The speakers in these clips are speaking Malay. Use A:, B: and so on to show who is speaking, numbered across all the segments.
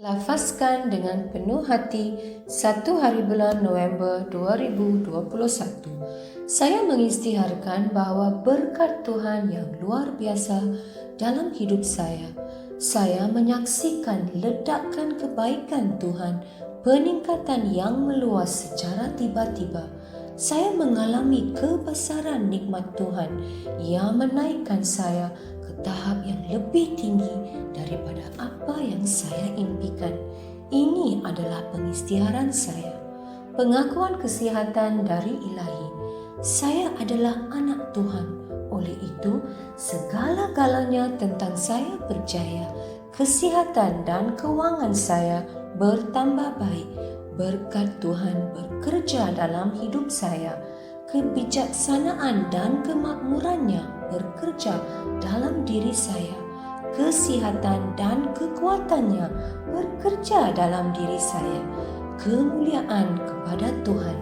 A: Lafazkan dengan penuh hati 1 hari bulan November 2021. Saya mengisytiharkan bahwa berkat Tuhan yang luar biasa dalam hidup saya. Saya menyaksikan ledakan kebaikan Tuhan, peningkatan yang meluas secara tiba-tiba. Saya mengalami kebesaran nikmat Tuhan yang menaikkan saya ke tahap yang lebih tinggi daripada apa yang saya impikan. Ini adalah pengisytiharan saya. Pengakuan kesihatan dari Ilahi. Saya adalah anak Tuhan. Oleh itu, segala-galanya tentang saya berjaya. Kesihatan dan keuangan saya bertambah baik. Berkat Tuhan bekerja dalam hidup saya. Kebijaksanaan dan kemakmurannya bekerja dalam diri saya. Kesihatan dan kekuatannya bekerja dalam diri saya. Kemuliaan kepada Tuhan.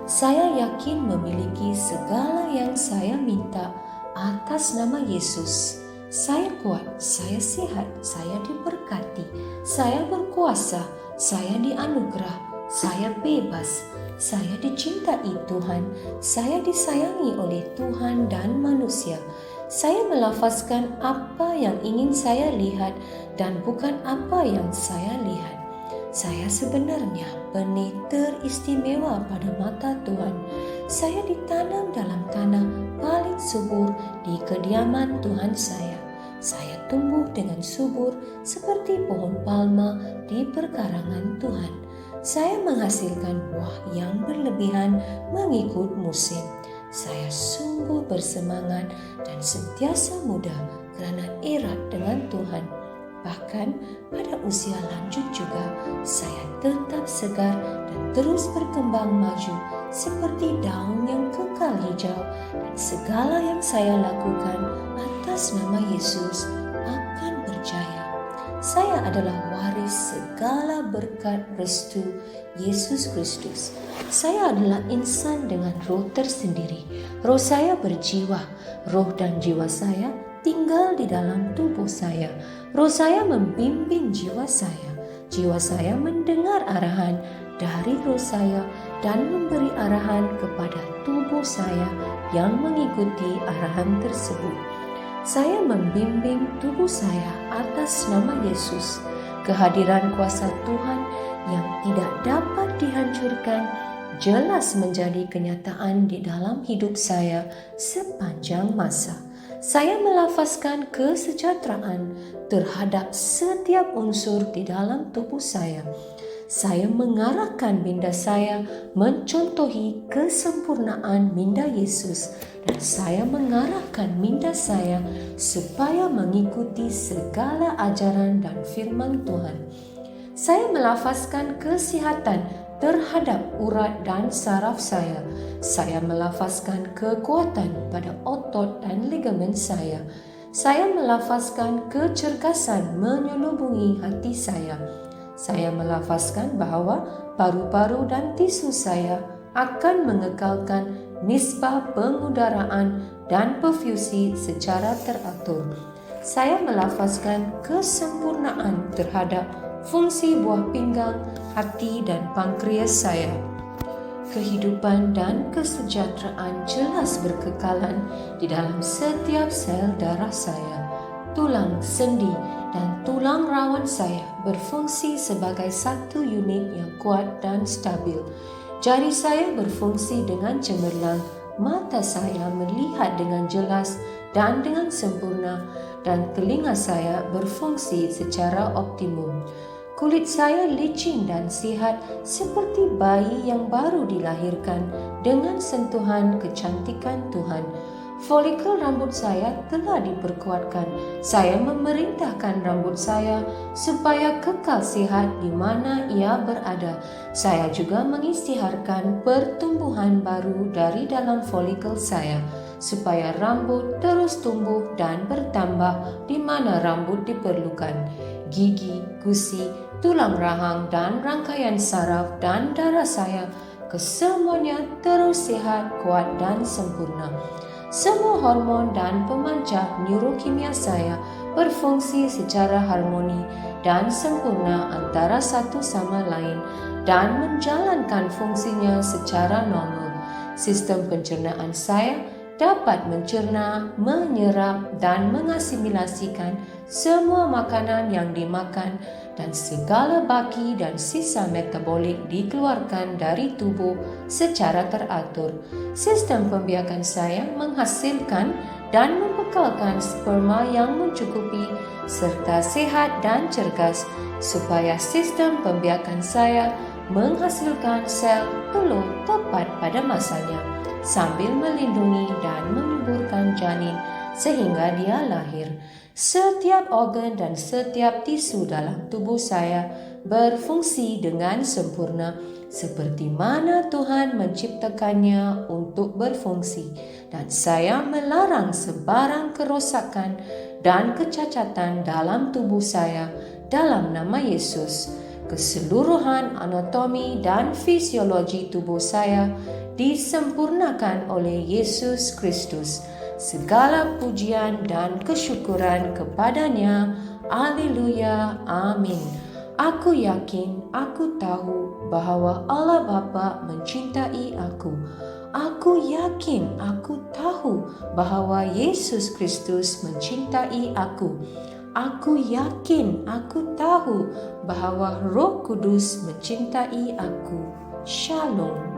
A: Saya yakin memiliki segala yang saya minta atas nama Yesus. Saya kuat, saya sehat, saya diberkati, saya berkuasa, saya dianugerah, saya bebas, saya dicintai Tuhan, saya disayangi oleh Tuhan dan manusia. Saya melafazkan apa yang ingin saya lihat dan bukan apa yang saya lihat. Saya sebenarnya benih teristimewa pada mata Tuhan. Saya ditanam dalam tanah paling subur di kediaman Tuhan saya. Saya tumbuh dengan subur seperti pohon palma di perkarangan Tuhan. Saya menghasilkan buah yang berlebihan mengikut musim. Saya sungguh bersemangat dan sentiasa muda kerana erat dengan Tuhan. Bahkan pada usia lanjut juga, saya tetap segar dan terus berkembang maju seperti daun yang kekal hijau, dan segala yang saya lakukan atas nama Yesus akan berjaya. Saya adalah waris segala berkat restu Yesus Kristus. Saya adalah insan dengan roh tersendiri. Roh saya berjiwa, roh dan jiwa saya tinggal di dalam tubuh saya. Roh saya membimbing jiwa saya. Jiwa saya mendengar arahan dari roh saya dan memberi arahan kepada tubuh saya yang mengikuti arahan tersebut. Saya membimbing tubuh saya atas nama Yesus. Kehadiran kuasa Tuhan yang tidak dapat dihancurkan jelas menjadi kenyataan di dalam hidup saya sepanjang masa. Saya melafazkan kesejahteraan terhadap setiap unsur di dalam tubuh saya. Saya mengarahkan minda saya mencontohi kesempurnaan minda Yesus, dan saya mengarahkan minda saya supaya mengikuti segala ajaran dan firman Tuhan. Saya melafazkan kesihatan terhadap urat dan saraf saya. Saya melafazkan kekuatan pada otot dan ligamen saya. Saya melafazkan kecergasan menyelubungi hati saya. Saya melafazkan bahawa paru-paru dan tisu saya akan mengekalkan nisbah pengudaraan dan perfusi secara teratur. Saya melafazkan kesempurnaan terhadap fungsi buah pinggang, hati dan pankreas saya. Kehidupan dan kesejahteraan jelas berkekalan di dalam setiap sel darah saya. Tulang, sendi dan tulang rawan saya berfungsi sebagai satu unit yang kuat dan stabil. Jari saya berfungsi dengan cemerlang, mata saya melihat dengan jelas dan dengan sempurna, dan telinga saya berfungsi secara optimum. Kulit saya licin dan sihat seperti bayi yang baru dilahirkan dengan sentuhan kecantikan Tuhan. Folikel rambut saya telah diperkuatkan. Saya memerintahkan rambut saya supaya kekal sihat di mana ia berada. Saya juga mengisytiharkan pertumbuhan baru dari dalam folikel saya, supaya rambut terus tumbuh dan bertambah di mana rambut diperlukan. Gigi, gusi, tulang rahang dan rangkaian saraf dan darah saya, kesemuanya terus sihat, kuat dan sempurna. Semua hormon dan pemancar neurokimia saya berfungsi secara harmoni dan sempurna antara satu sama lain dan menjalankan fungsinya secara normal. Sistem pencernaan saya dapat mencerna, menyerap dan mengasimilasikan semua makanan yang dimakan dan segala baki dan sisa metabolik dikeluarkan dari tubuh secara teratur. Sistem pembiakan saya menghasilkan dan membekalkan sperma yang mencukupi serta sehat dan cergas supaya sistem pembiakan saya menghasilkan sel telur tepat pada masanya sambil melindungi dan menyuburkan janin sehingga dia lahir. Setiap organ dan setiap tisu dalam tubuh saya berfungsi dengan sempurna seperti mana Tuhan menciptakannya untuk berfungsi, dan saya melarang sebarang kerosakan dan kecacatan dalam tubuh saya dalam nama Yesus. Keseluruhan anatomi dan fisiologi tubuh saya disempurnakan oleh Yesus Kristus. Segala pujian dan kesyukuran kepadanya. Haleluya. Amin. Aku yakin, aku tahu bahwa Allah Bapa mencintai aku. Aku yakin, aku tahu bahwa Yesus Kristus mencintai aku. Aku yakin, aku tahu bahwa Roh Kudus mencintai aku. Shalom.